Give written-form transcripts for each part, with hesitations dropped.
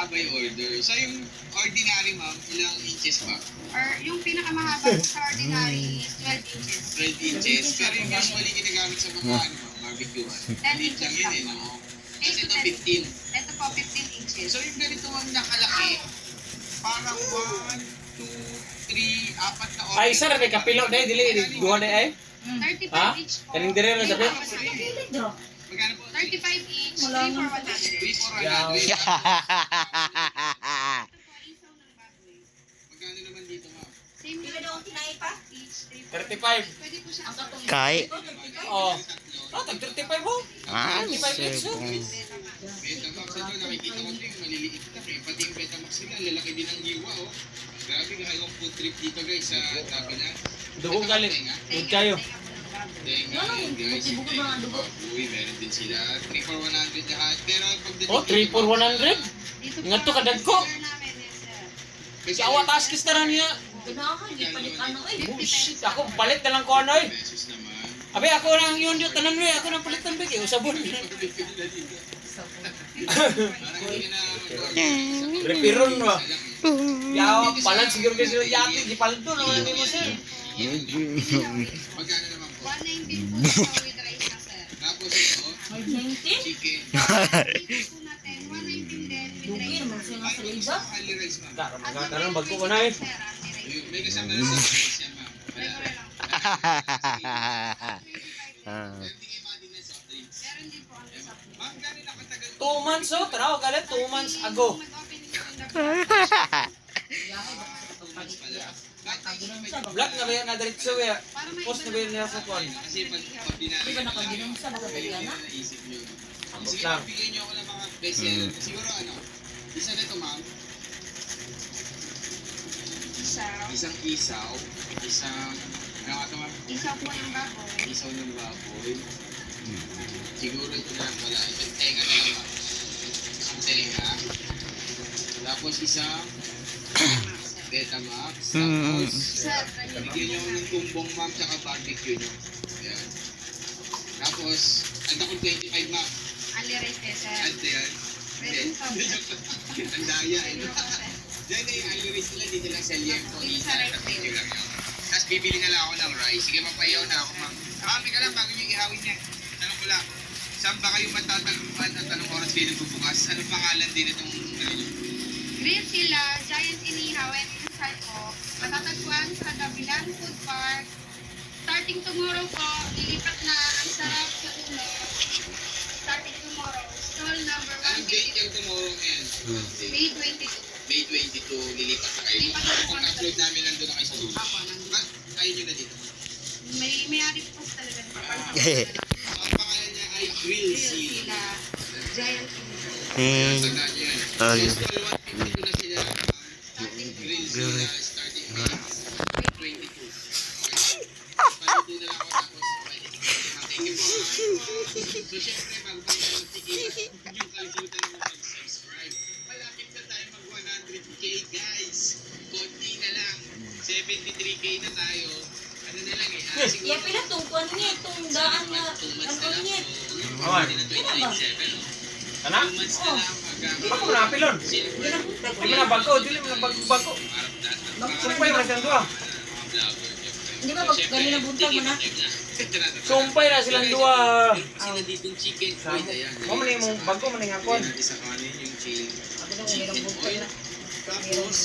by order. So yung ordinary ma'am, ilang inches pa? Or yung pinakamahaba sa ordinary is 12 inches. 12 inches. Pero yung usually ginagamit sa mga ano, barbecue. 10 Liit lang inches yun eh, lang. no? 8 Kasi to ito 10. 15. Ito po, 15 inches. So yung ganito ang nakalaki, parang 1, 2, 3, 4 na Ay, sir, may kapilo na dili. Duha na ay. 35 Ha? each po. Kaning dire na sabi? Magkano po? 35 each, 3 for 100. 3 for 100. Yeah. Magkano naman dito ma'am? Same lang po. Each 3 for 35. Pwede po siya. Kay. Oh. Oh, tag 35 ho. Ah, 35 each ho. Betamax ito, nakikita ko ito yung maliliit na eh. Pati yung Betamax nila, lalaki din ang giwa oh. Grabe, kayong food trip dito guys sa Dapilan. Dugo galit. Good kayo. Tenga, yun guys, yung tenga baboy, meron din sila. 3 for 100 lahat. Pero pagdating Oh, 3 for 100. Dito po, Ingat to kadagko. order namin is, Si awa taas kista niya. Bullshit. Ako palit na lang ko ano eh. pesos naman. Abi ako lang yun yung tanan mo eh. Ako nang palitan big eh. Usabon. Parang hindi ka na mag-order. Repiron mo. Yaw, palag siguro kasi yung yati. Di palag to naman hindi mo sir. Magkano naman po? 119 po siya with rice na sir. Tapos ito, chicken. Dito po natin, 119 din with rice na. Ano yung isang only rice ma'am? Magkakaroon bagko ko na eh. Sir, only rice. Ayun, may kasama na sa rice yan ma'am. Wala. Regular lang. Meron din kayo mga din na soft drinks. Meron din po only soft drinks. Ma'am, gano'n nakatagal 2 months oh. Tara, galit 2 months ago. Mag-open yung window. pala? Black na ba yan na diretso eh. Post na ba yun nila sa kwan? Kasi pag ordinary. Di ba nakaginom sa naisip nyo. Sige, lang. bigyan nyo ako ng mga best seller. Siguro ano, isa na ito ma'am, isang isaw, isang, ano ka ito ma'am? Isa po yung baboy. Isaw ng baboy. Siguro ito na lang wala. Isang tenga na lang ma'am. Isang tenga. Tapos isang Betamax. Tapos, Sir, bigyan nyo ako ng tumbong ma'am tsaka barbecue nyo. Ayan. Tapos, ang takong 25 ma'am. only rice eh, sir. Ante yan. Pwede po. Ang daya eh. Pwede po, sir. Diyan na yung aliris nila, dito lang sa liempo. Dito sa rice Video mill. lang yun. Tapos bibili na lang ako ng rice. Sige, mapayaw na ako ma'am. Kami ka lang bago nyo ihawin niya. Tanong ko lang, saan ba kayo matatagpuan at anong oras din nagbubukas? Anong pangalan din itong ano nyo? Grill sila, Giant Inihaw, and inside po, matatagpuan sa Dapilan Food Park. Starting tomorrow po, lilipat na ang sarap sa ulo. Starting tomorrow, stall number Anong date 182, yung tomorrow end? May 22. May 22, lilipat na kayo. Lilipat na po kami. Pag-upload namin nandun na kayo sa dulo. Ako, nandun. Ba't kayo nyo na dito? May-ari po talaga ng Ang pangalan niya ay Grill Grill Sila. sila, Giant Inihaw. Tandaan nyo yan. Ay. So, stall 152 na sila. Starting Grill Grill. sila, starting May 22. Okay. Paluto na lang ako tapos okay. Thank you po. So, syempre, bago tayo magtikilan, yung kalimutan mo mag-subscribe. Malapit na tayo mag-100k, guys. Konti na lang. 73k na tayo. Ano na lang eh. Siguro, Ya pila tungkuan niya itong daan na 2 months na ano lang. niya. Awan. Hindi na 2027, no? Kana? 2 months na lang. Di ba ko na apilon? Di mo na bago. Dili mo na bago. Sumpay mo na siyang dua. Di ba pag ganun na buntag mo na? Sumpay na silang dua. Sila ditong chicken. Wait, ayan. Mo man yung bago man yung akon. Ayan, isa kanin yung chicken. Sabi na umilang buntag na. Tapos,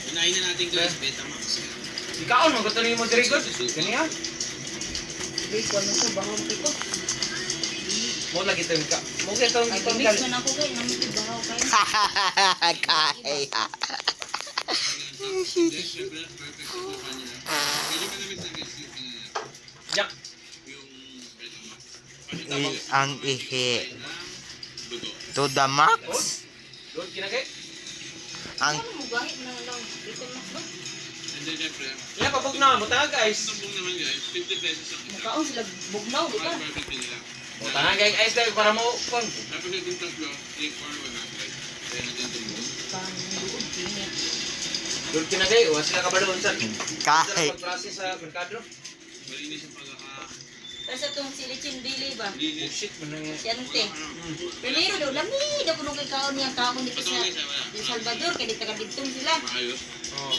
unahin na natin guys, Betamax. Ikaon mo gusto niyo mo diri gud. Gani ha? Di ko ano sa bahong ko. Mo lagi to ka. Mo kay tong Ay itong mix gal. man ako kay nang bahaw kayo. Kay. Siyempre, perfect na pa niya. Pwede pa namin sa guys Jak. yung Betamax. Ang ihi. Dugo. To the max. Lord kinagay. Ang Ano mo gahit na lang dito mas ba? And then, siyempre, Ya pabog na mo ta guys. tumbong naman guys, 50 pesos ang isa. Mukhaon sila bugnaw di ba? Para perfect din nila. Mo tanan kay ice bag para mo kon. Tapos itong tatlo, 3 for 100. Kaya natin tumbong. Parang duod kinit. Lord kinagay wa sila kabalo unsan. kay. Pag-process sa merkado. Malinis yung pagkaka... Kasi itong silichin bili ba? Hindi. Bullshit mo na yan. Si Ante. Primero daw, lamig daw kuno kay kaon niya kaon dito sa El Salvador, kaya di taga-digtong sila. Maayos. Oh.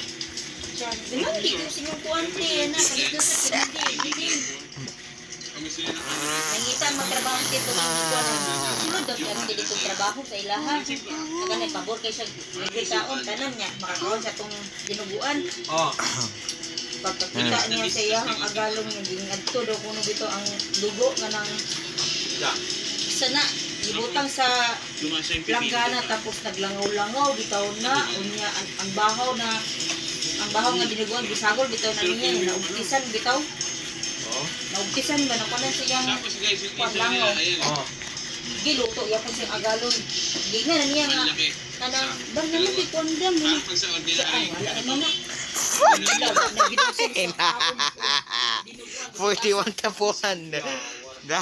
Ganun, dito sa inyong kuwante, na, dito sa Pinindi. Kami sila na Nangitan magtrabaho dito ng kuwan. Sunod daw siya dito trabaho sa ilaha. Kaya na, pabor kay siya, nagkitaon, tanan niya, makakaon sa itong dinuguan. Oh. Pagkakita niya sa iyang agalong niya, gingadto daw kuno dito ang dugo nga ng Da. sana ibutang sa lumasa yung langgana tapos naglangaw-langaw bitaw na unya ang bahaw nga dinuguan bisagol bitaw na niya naugtisan bitaw Oh. naugtisan ba na kunan sa iyang Tapos guys, yung isa Panlangaw. nila, ayan. Oh. giluto ya po siyang agalon gigna na niya nga Ang laki. kanang bang naman di kondam mo Parang pag sa ordinary. wala naman na nagidusog sa 41 tapuan. Da.